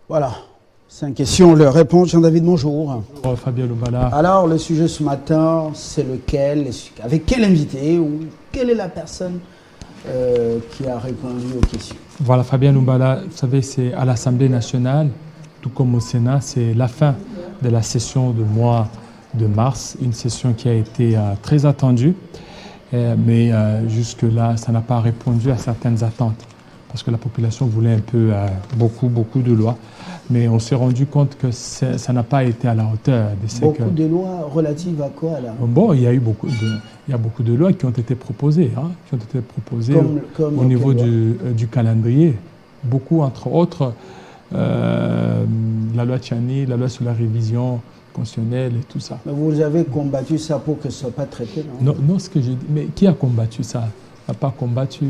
Voilà. 5 questions, leur réponse. Jean-David, bonjour. Bonjour Fabien Lumbala. Alors, le sujet ce matin, c'est lequel? Avec quel invité ou quelle est la personne qui a répondu aux questions? Voilà, Fabien Lumbala, vous savez, c'est à l'Assemblée nationale, tout comme au Sénat, c'est la fin de la session du mois de mars, une session qui a été très attendue, mais jusque-là, ça n'a pas répondu à certaines attentes, parce que la population voulait un peu beaucoup de lois. Mais on s'est rendu compte que ça n'a pas été à la hauteur de ce Beaucoup de lois relatives à quoi là? Bon, il y a beaucoup de lois qui ont été proposées, au niveau du calendrier. Beaucoup, entre autres, la loi Tchani, la loi sur la révision constitutionnelle et tout ça. Mais vous avez combattu ça pour que ce ne soit pas traité, non? Non, ce que j'ai dit. Mais qui a combattu ça? N'a pas combattu.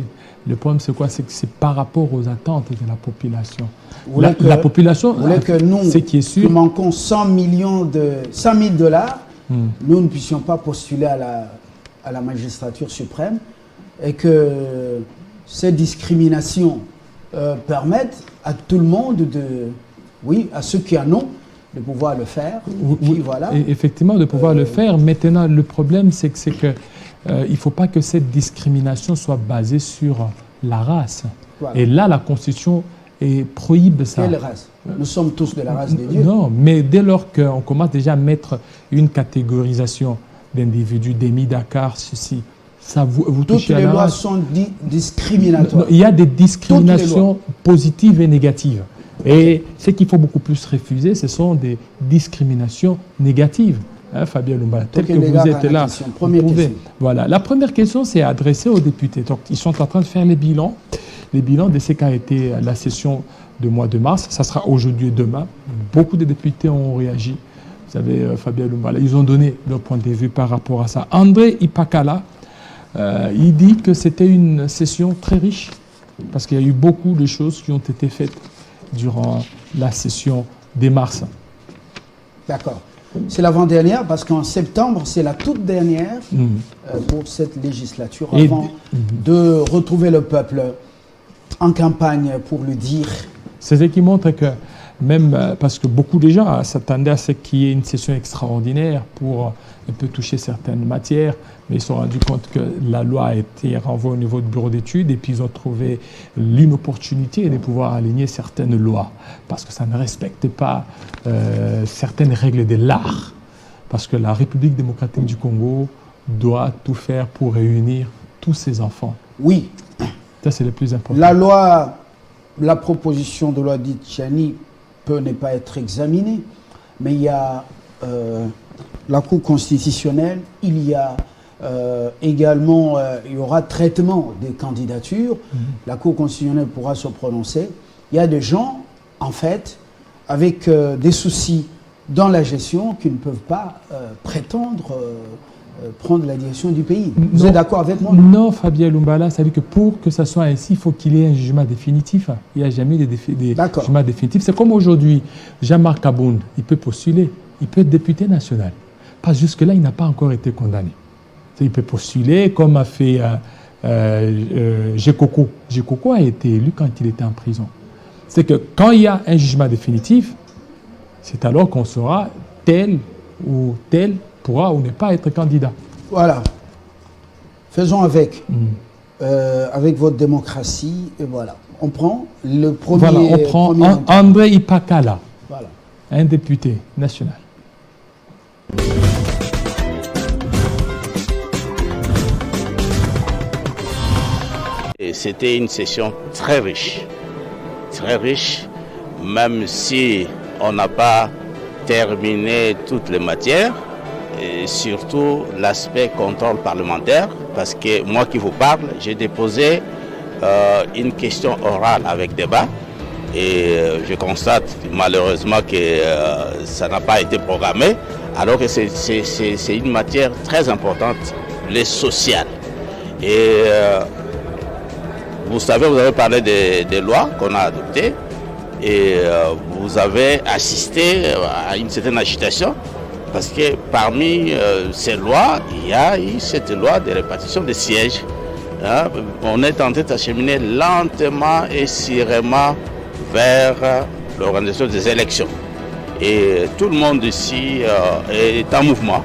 Le problème, c'est quoi? C'est que c'est par rapport aux attentes de la population. La population, vous voulez que nous, qui manquons 100 000 $, nous ne puissions pas postuler à la magistrature suprême et que ces discriminations permettent à tout le monde à ceux qui en ont, de pouvoir le faire. Oui, voilà. Effectivement, de pouvoir le faire. Maintenant, le problème, c'est que il ne faut pas que cette discrimination soit basée sur la race. Voilà. Et là, la Constitution prohibe ça. Quelle race? Nous sommes tous de la race des dieux. Non, mais dès lors qu'on commence déjà à mettre une catégorisation d'individus, d'Émile Dakar, ceci, ça vous touchez à la race. Toutes les lois sont discriminatoires. Non, il y a des discriminations positives et négatives. Et ce qu'il faut beaucoup plus refuser, ce sont des discriminations négatives. Fabien Lumbala, tel que vous êtes là, vous pouvez. Voilà. La première question, c'est adressée aux députés. Donc, ils sont en train de faire les bilans de ce qu'a été la session du mois de mars. Ça sera aujourd'hui et demain. Beaucoup de députés ont réagi. Vous savez, Fabien Lumbala, ils ont donné leur point de vue par rapport à ça. André Ipakala, il dit que c'était une session très riche parce qu'il y a eu beaucoup de choses qui ont été faites durant la session de mars. D'accord. C'est l'avant-dernière parce qu'en septembre, c'est la toute dernière pour cette législature avant de retrouver le peuple en campagne pour le dire. C'est ce qui montre que même parce que beaucoup de gens s'attendaient à ce qu'il y ait une session extraordinaire pour un peu toucher certaines matières, mais ils se sont rendus compte que la loi a été renvoyée au niveau du bureau d'études et puis ils ont trouvé l'inopportunité de pouvoir aligner certaines lois parce que ça ne respecte pas certaines règles de l'art. Parce que la République démocratique du Congo doit tout faire pour réunir tous ses enfants. Oui. Ça, c'est le plus important. La proposition de loi dite Tchani peut ne pas être examinée, mais il y a la Cour constitutionnelle, il y a également, il y aura traitement des candidatures, la Cour constitutionnelle pourra se prononcer. Il y a des gens, en fait, avec des soucis dans la gestion qui ne peuvent pas prétendre prendre la direction du pays. Vous êtes d'accord avec moi? Non, Fabien Lumbala, ça veut dire que pour que ça soit ainsi, il faut qu'il y ait un jugement définitif. Il n'y a jamais de jugement définitif. C'est comme aujourd'hui, Jean-Marc Abound, il peut postuler, il peut être député national. Parce que jusque-là, il n'a pas encore été condamné. Il peut postuler comme a fait Gekoko. Gekoko a été élu quand il était en prison. C'est que quand il y a un jugement définitif, c'est alors qu'on saura tel ou tel pourra ou ne pas être candidat. Voilà. Faisons avec. Avec votre démocratie. Et voilà. On prend le premier. Voilà, on prend André Ipakala, voilà. Un député national. C'était une session très riche, même si on n'a pas terminé toutes les matières. Et surtout l'aspect contrôle parlementaire, parce que moi qui vous parle, j'ai déposé une question orale avec débat et je constate malheureusement que ça n'a pas été programmé, alors que c'est une matière très importante, les sociales. Et vous savez, vous avez parlé des lois qu'on a adoptées et vous avez assisté à une certaine agitation. Parce que parmi ces lois, il y a eu cette loi de répartition des sièges. On est en train d'acheminer lentement et sûrement vers l'organisation des élections. Et tout le monde ici est en mouvement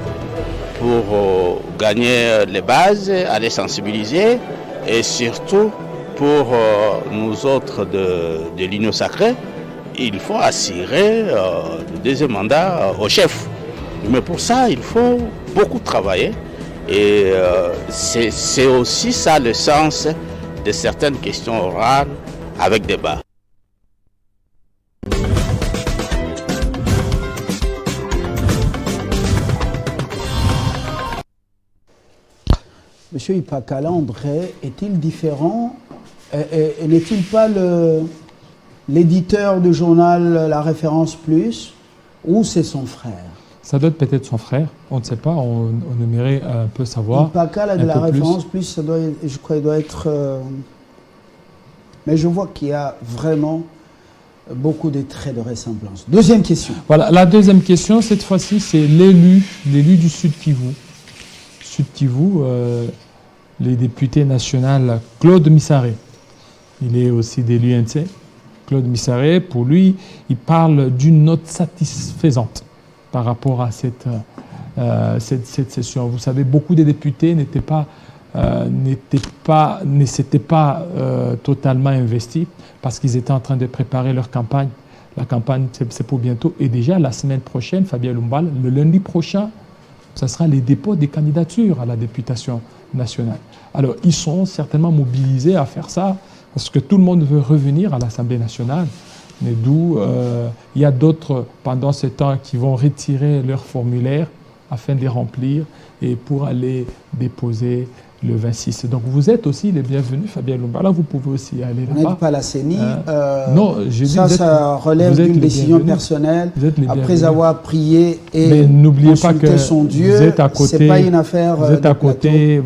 pour gagner les bases, aller sensibiliser et surtout pour nous autres de l'Union sacrée, il faut assurer le deuxième mandat au chef. Mais pour ça, il faut beaucoup travailler et c'est aussi ça le sens de certaines questions orales avec débat. Monsieur Ipakala André, est-il différent et n'est-il pas l'éditeur du journal La Référence Plus ou c'est son frère? Ça doit être peut-être son frère, on ne sait pas, on aimerait un peu savoir. Ipakala de La Référence Plus, ça doit, je crois qu'il doit être... mais je vois qu'il y a vraiment beaucoup de traits de ressemblance. Deuxième question. Voilà, la deuxième question, cette fois-ci, c'est l'élu du Sud Kivu. Sud Kivu, les députés national Claude Missaré. Il est aussi de l'UNC. Claude Missaré, pour lui, il parle d'une note satisfaisante par rapport à cette session. Vous savez, beaucoup de députés ne s'étaient pas totalement investis parce qu'ils étaient en train de préparer leur campagne. La campagne, c'est pour bientôt. Et déjà, la semaine prochaine, Fabien Lumbala, le lundi prochain, ce sera les dépôts des candidatures à la députation nationale. Alors, ils sont certainement mobilisés à faire ça parce que tout le monde veut revenir à l'Assemblée nationale. Mais d'où il y a d'autres, pendant ce temps, qui vont retirer leurs formulaires afin de les remplir et pour aller déposer le 26. Donc, vous êtes aussi les bienvenus, Fabien Lumbala. Vous pouvez aussi aller là-bas. Vous n'êtes pas la CENI. Non, je dis ça relève d'une décision personnelle. Après avoir prié et consulté son Dieu, ce n'est pas une affaire vous êtes à côté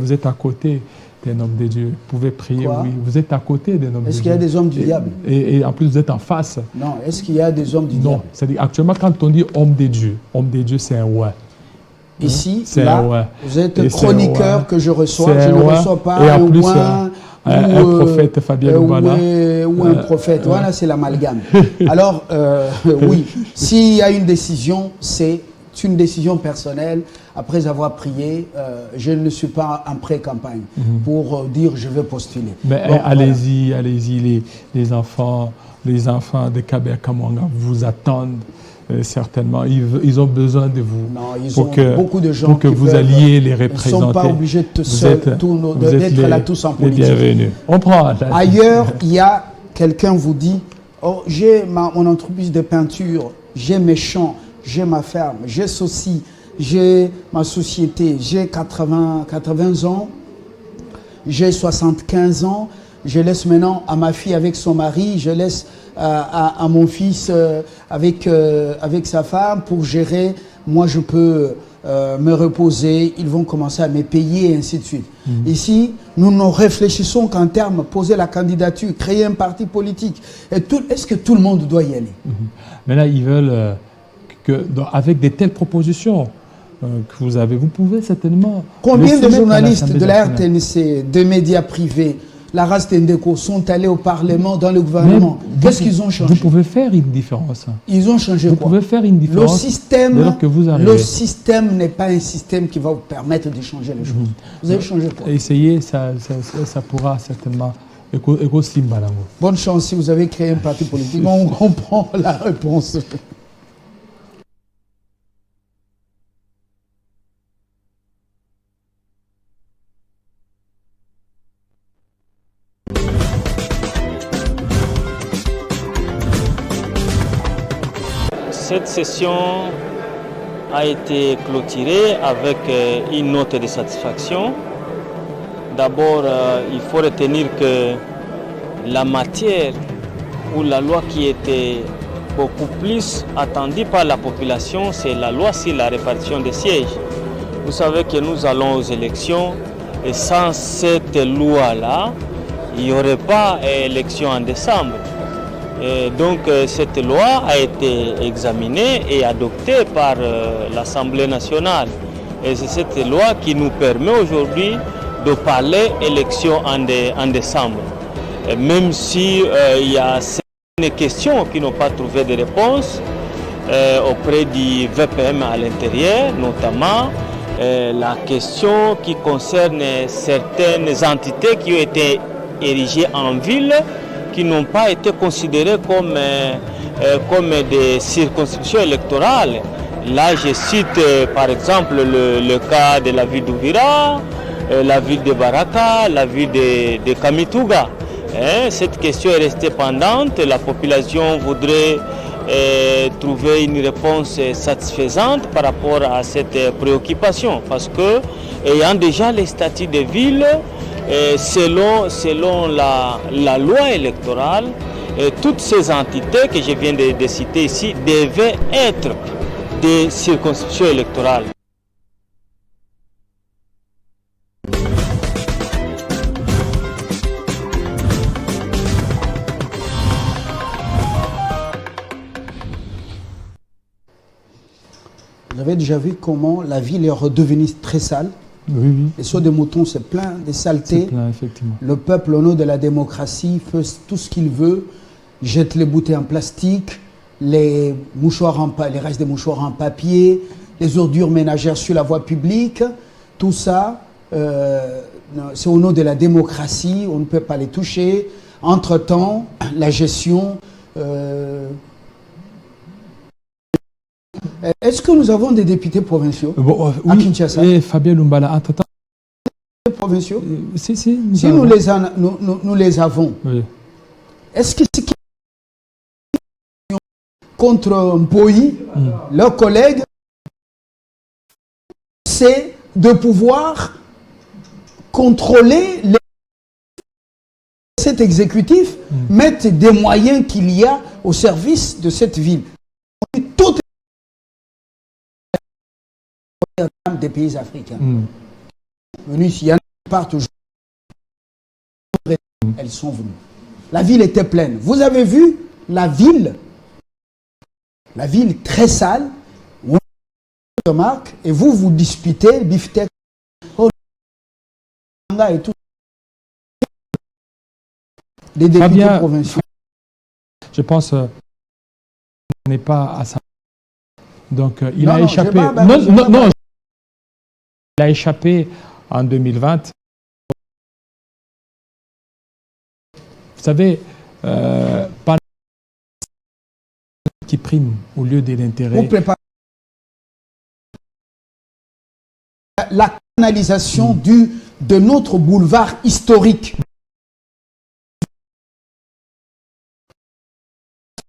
des hommes de Dieu. Vous pouvez prier, oui. Vous êtes à côté des hommes de Dieu. Est-ce qu'il y a des hommes du diable? Et en plus, vous êtes en face. Non, est-ce qu'il y a des hommes du diable? Non, c'est-à-dire actuellement, quand on dit homme de Dieu, c'est un ouais. Ici, là, vous êtes chroniqueur que je reçois. Je ne reçois pas et en plus, un prophète, Fabien Lumbala. Ou un prophète. Voilà, c'est l'amalgame. Alors, oui, s'il y a une décision, c'est une décision personnelle. Après avoir prié, je ne suis pas en pré-campagne pour dire je vais postuler. Mais bon, allez-y, voilà. Allez-y, les enfants de Kabea Kamwanga vous attendent. Certainement, ils ont besoin de vous. Non, ils ont beaucoup de gens pour que vous alliez les représenter. Ils ne sont pas obligés d'être là tous en politique. Bienvenus. On prend. Ailleurs, il y a quelqu'un vous dit, oh, j'ai mon entreprise de peinture, j'ai mes champs, j'ai ma ferme, j'ai ceci, j'ai ma société, j'ai 80 ans, j'ai 75 ans, je laisse maintenant à ma fille avec son mari, je laisse à mon fils avec sa femme pour gérer. Moi, je peux me reposer. Ils vont commencer à me payer et ainsi de suite. Ici, nous ne réfléchissons qu'en termes poser la candidature, créer un parti politique. Est-ce que tout le monde doit y aller? Mais là, ils veulent avec des telles propositions que vous avez, vous pouvez certainement... Combien de journalistes de la RTNC, de médias privés, la race Tendeko sont allés au Parlement, dans le gouvernement. Qu'est-ce qu'ils ont changé? Vous pouvez faire une différence. Ils ont changé quoi? Vous pouvez faire une différence. Le système n'est pas un système qui va vous permettre de changer les choses. Vous avez changé quoi? Essayez, ça pourra certainement... Bonne chance si vous avez créé un parti politique. On comprend la réponse. Cette session a été clôturée avec une note de satisfaction. D'abord, il faut retenir que la matière ou la loi qui était beaucoup plus attendue par la population, c'est la loi sur la répartition des sièges. Vous savez que nous allons aux élections et sans cette loi-là, il n'y aurait pas élection en décembre. Et donc cette loi a été examinée et adoptée par l'Assemblée nationale. Et c'est cette loi qui nous permet aujourd'hui de parler élection en décembre. Et même si il y a Des questions qui n'ont pas trouvé de réponse auprès du VPM à l'intérieur, notamment la question qui concerne certaines entités qui ont été érigées en ville, qui n'ont pas été considérées comme des circonscriptions électorales. Là, je cite par exemple le cas de la ville d'Ouvira, la ville de Baraka, la ville de Kamituga. Cette question est restée pendante. La population voudrait trouver une réponse satisfaisante par rapport à cette préoccupation. Parce que, ayant déjà les statuts de ville, selon la loi électorale, toutes ces entités que je viens de citer ici devaient être des circonscriptions électorales. Vous avez déjà vu comment la ville est redevenue très sale. Oui, oui. Les sauts de moutons, c'est plein de saletés. C'est plein, effectivement. Le peuple, au nom de la démocratie, fait tout ce qu'il veut, jette les bouteilles en plastique, les restes des mouchoirs en papier, les ordures ménagères sur la voie publique. Tout ça, c'est au nom de la démocratie, on ne peut pas les toucher. Entre-temps, la gestion... Est-ce que nous avons des députés provinciaux à Kinshasa? Oui, Fabien Lumbala, entre-temps. Provinciaux? Si nous les avons. Oui. Est-ce que c'est contre Mpoyi, leurs collègues, c'est de pouvoir contrôler cet exécutif, mettre des moyens qu'il y a au service de cette ville. Toutes des pays africains. Venues ici, il y en a partout. Elles sont venues. La ville était pleine. Vous avez vu la ville très sale, on remarque, et vous disputez, beefsteak, et tout. Des députés provinciaux. Je pense qu'il n'est pas à ça. Donc, il a échappé. Non, il a échappé en 2020. Vous savez, par qui prime au lieu de l'intérêt. La canalisation de notre boulevard historique.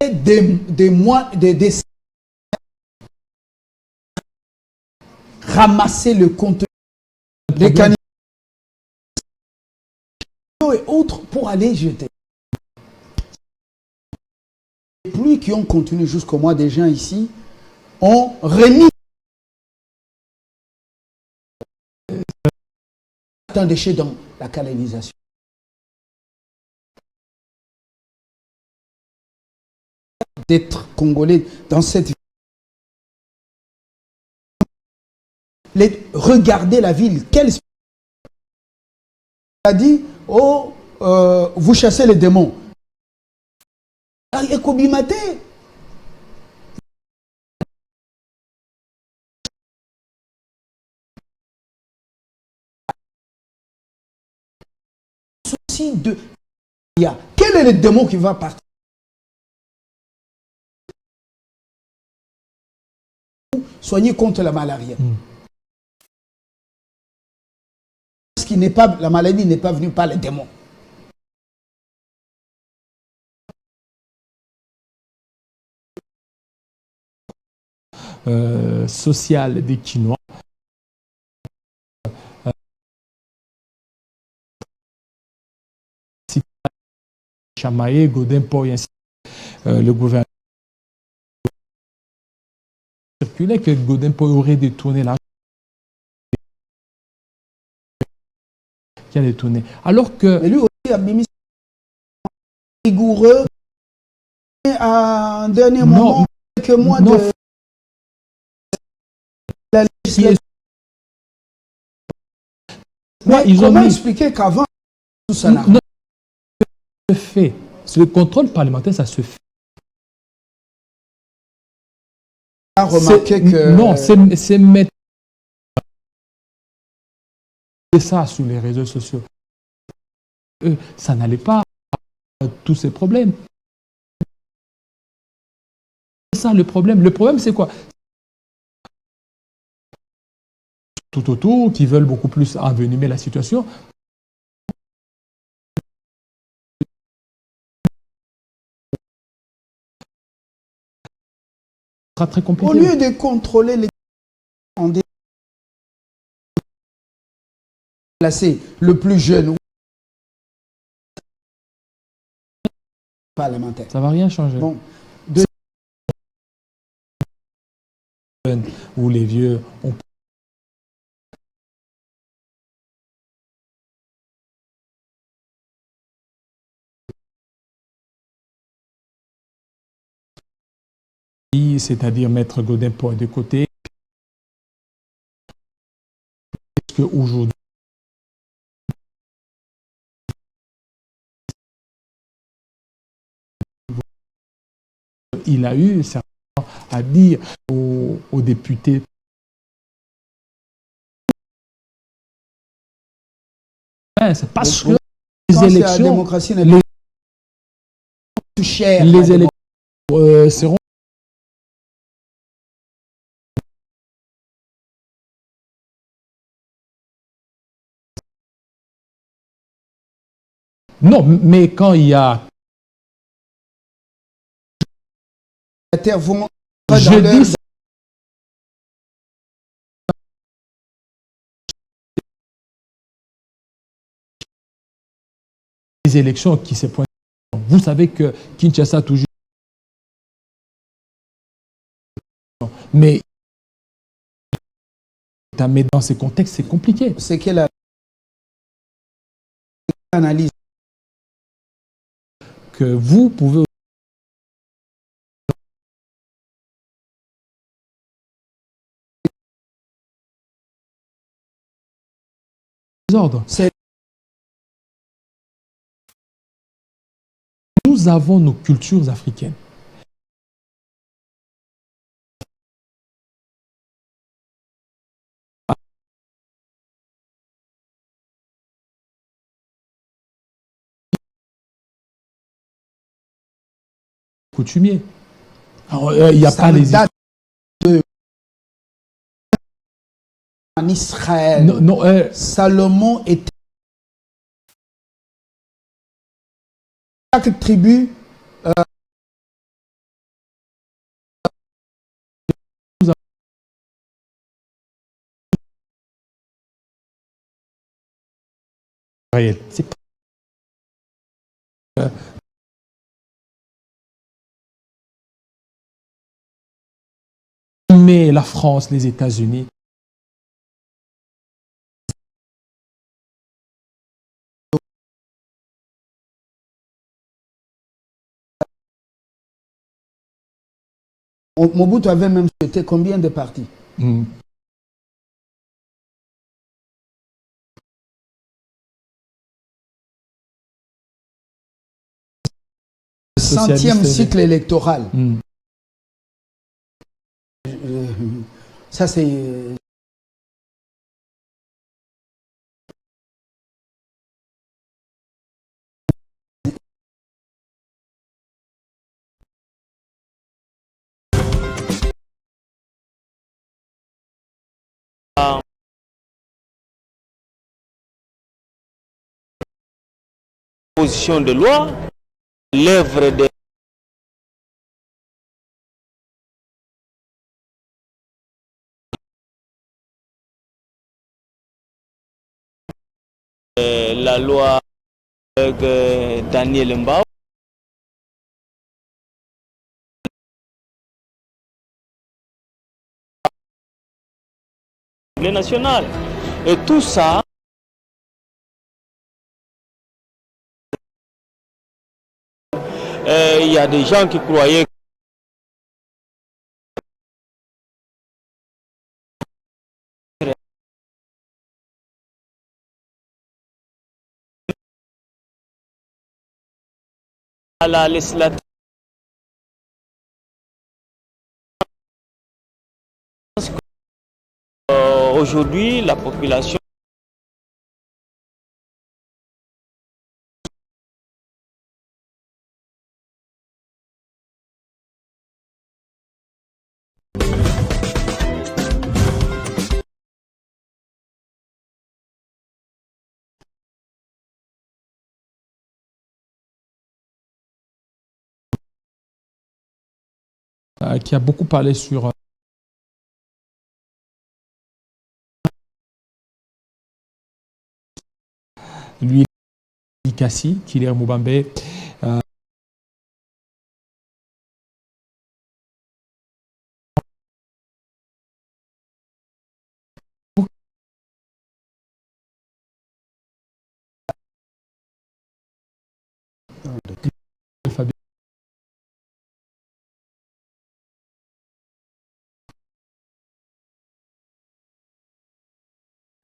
Des ramasser le contenu des canaux et autres pour aller jeter. Les pluies qui ont continué jusqu'au mois de juin ici ont remis un déchet dans la canalisation. D'être Congolais dans cette ville. Regardez la ville. Quelle a dit, oh, vous chassez les démons. Ekobimate. Souci de... Quel est le démon qui va partir? Soigner contre la malaria. La maladie n'est pas venue par les démons. Social des Chinois. Chamaye, Godin, Poy, ainsi le gouvernement circulait que Godin Poy aurait détourné l'argent. Qui a détourné. Alors que. Mais lui aussi a mis rigoureux à un dernier moment, quelques mois de la législature. Mais comment expliquer qu'avant tout ça n'a fait Le contrôle parlementaire, ça se fait. Remarqué que... Non, c'est mettre ça sur les réseaux sociaux. Ça n'allait pas à tous ces problèmes. C'est ça le problème. Le problème, c'est quoi? Tout autour, qui veulent beaucoup plus envenimer la situation. Ce sera très compliqué. Au lieu de contrôler les placés, le plus jeune parlementaire. Ça ne va rien changer. Bon, où les vieux ont c'est-à-dire mettre Gaudin point de côté. Parce qu'aujourd'hui, il a eu certainement à dire aux députés c'est parce que les élections, la démocratie n'est pas plus chère. Les élections seront non, mais quand il y a vont je dis les élections qui se pointent. Vous savez que Kinshasa toujours mais dans ces contextes c'est compliqué. C'est qu'elle a analyse que vous pouvez ordres. Nous avons nos cultures africaines. Coutumier. Il n'y a pas les dates en Israël. Non, Salomon était chaque tribu réel. Mais la France, les États-Unis, Mobutu avait même souhaité combien de partis? Centième cycle électoral. Ça c'est position de loi, l'œuvre de la loi Daniel Mbao. National. Et tout ça, il y a des gens qui croyaient À la législature, aujourd'hui, la population qui a beaucoup parlé sur lui, Kassi, Kiler Mubambe.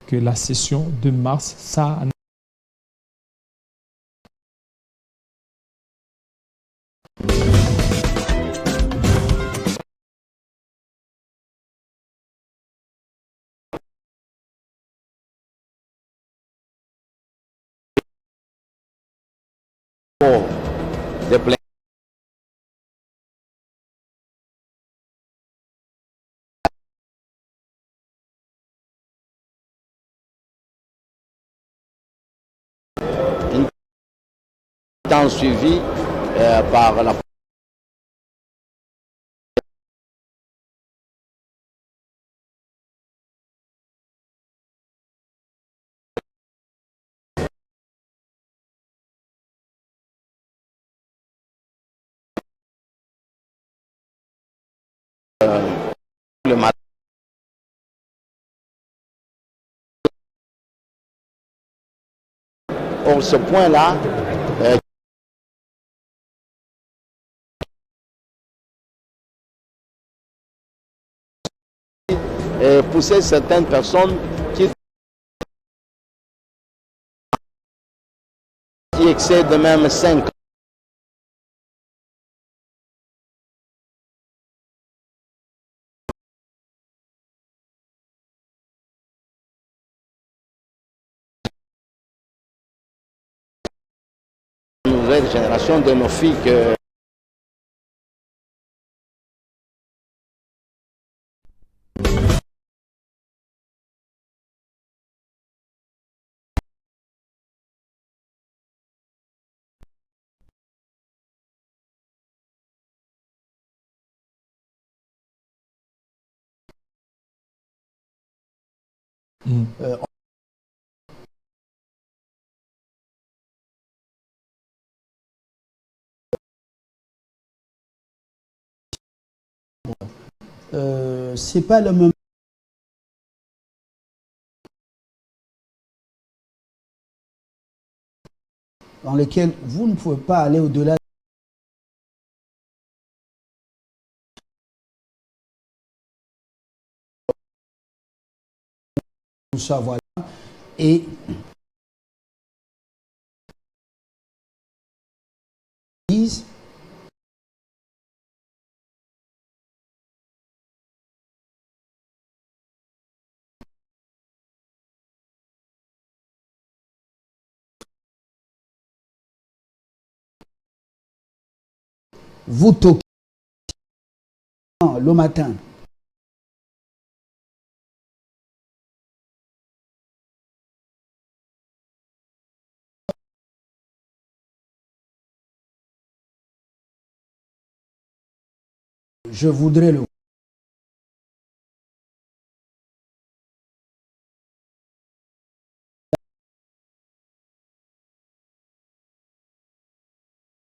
Que la session de mars, ça de plein. Temps suivi par la le matin. Or, ce point-là, pousser certaines personnes qui excèdent même 5 ans. Nouvelle génération de nos filles que c'est pas le même dans lequel vous ne pouvez pas aller au-delà de tout ça, voilà. Et vous toquez le matin. Je voudrais le...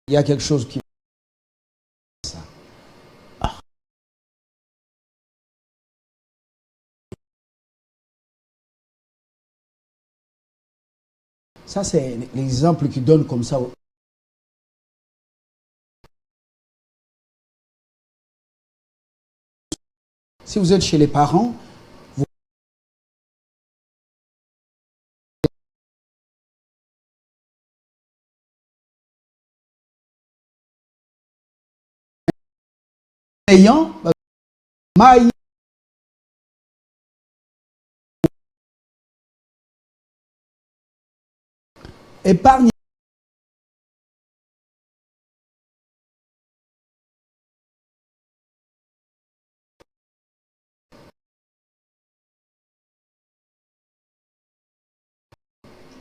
Il y a quelque chose qui... Ça, c'est l'exemple qui donne comme ça. Si vous êtes chez les parents, ayant maille épargne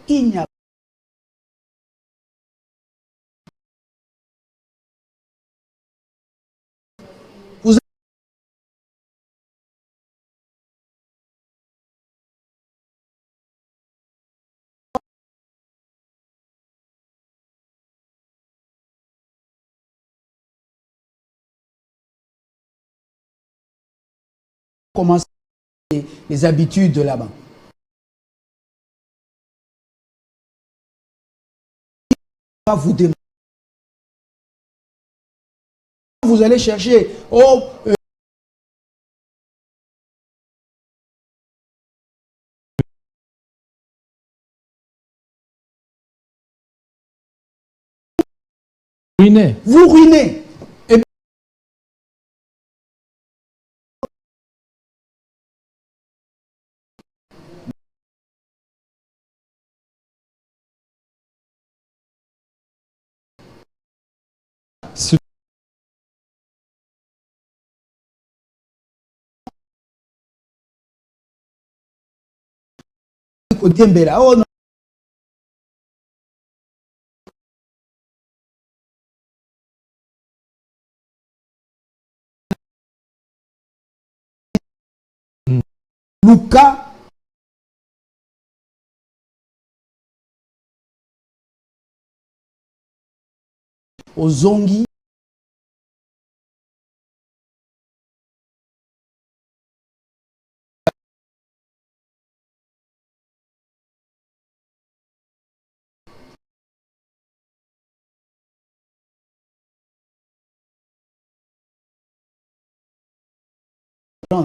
il n'y a vous avez commencé les habitudes de là-bas. Vous demander. Vous allez chercher vous ruinez. Et Ce oh non. Luka Ozongi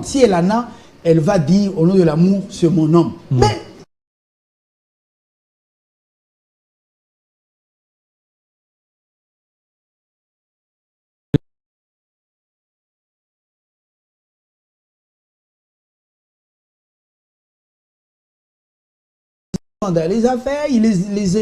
si elle en a, elle va dire au nom de l'amour, c'est mon homme. Mais dans les affaires, il les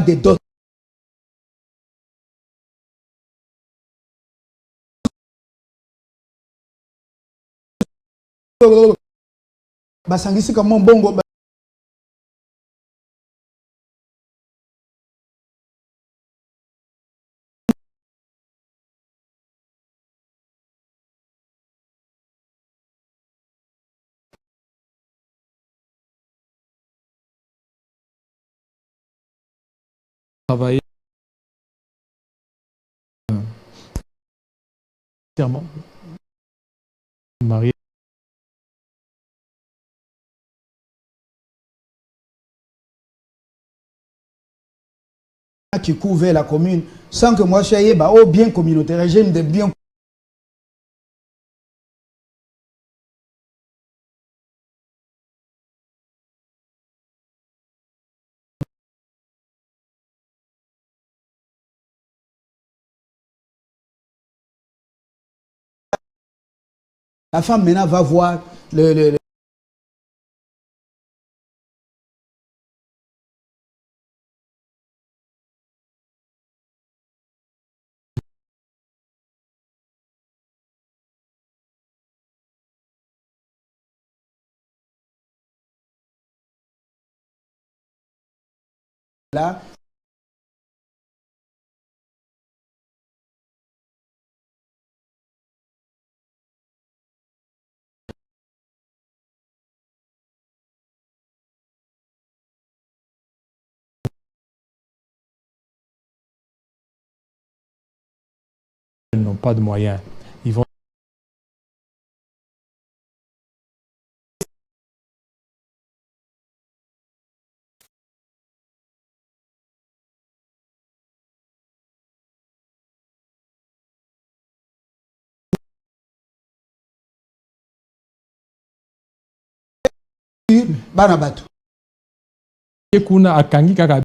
des dots. Basangisi comme mon bongo. travailler entièrement marié. Qui couvrait la commune sans que moi je sois au bien communautaire, j'aime des biens. La femme maintenant va voir le là. Ils n'ont pas de moyens. Ils vont Banabatu. Kuna akangi kaka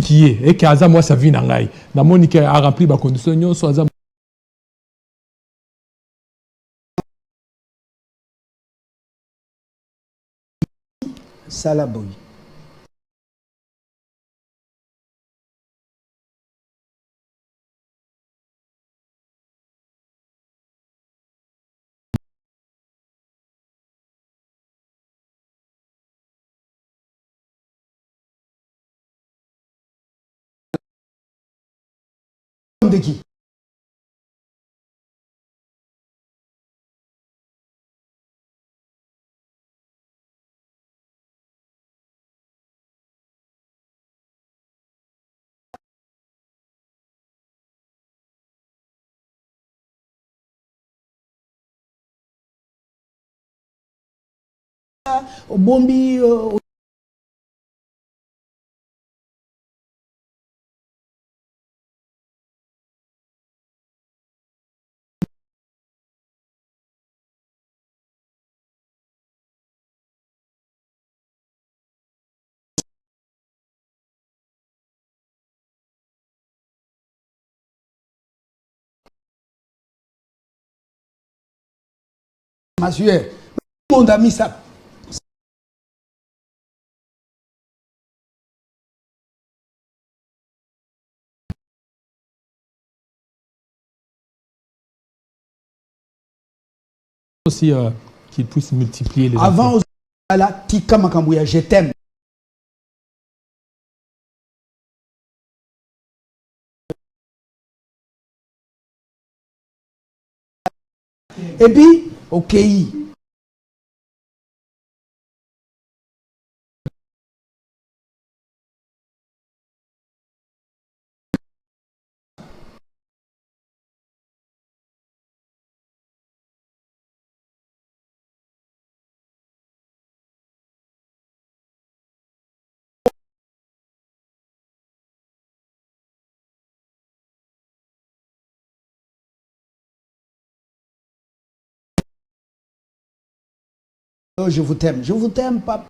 qui est et qui a moi sa vie nangai na monique a rempli ba condition nyonso aza Salaboy. De qui? Bombi Monsieur, tout le monde a mis ça. aussi qu'il puisse multiplier les Avant, la Tika Makambouya, je t'aime. Et puis, ok. Je vous t'aime, papa.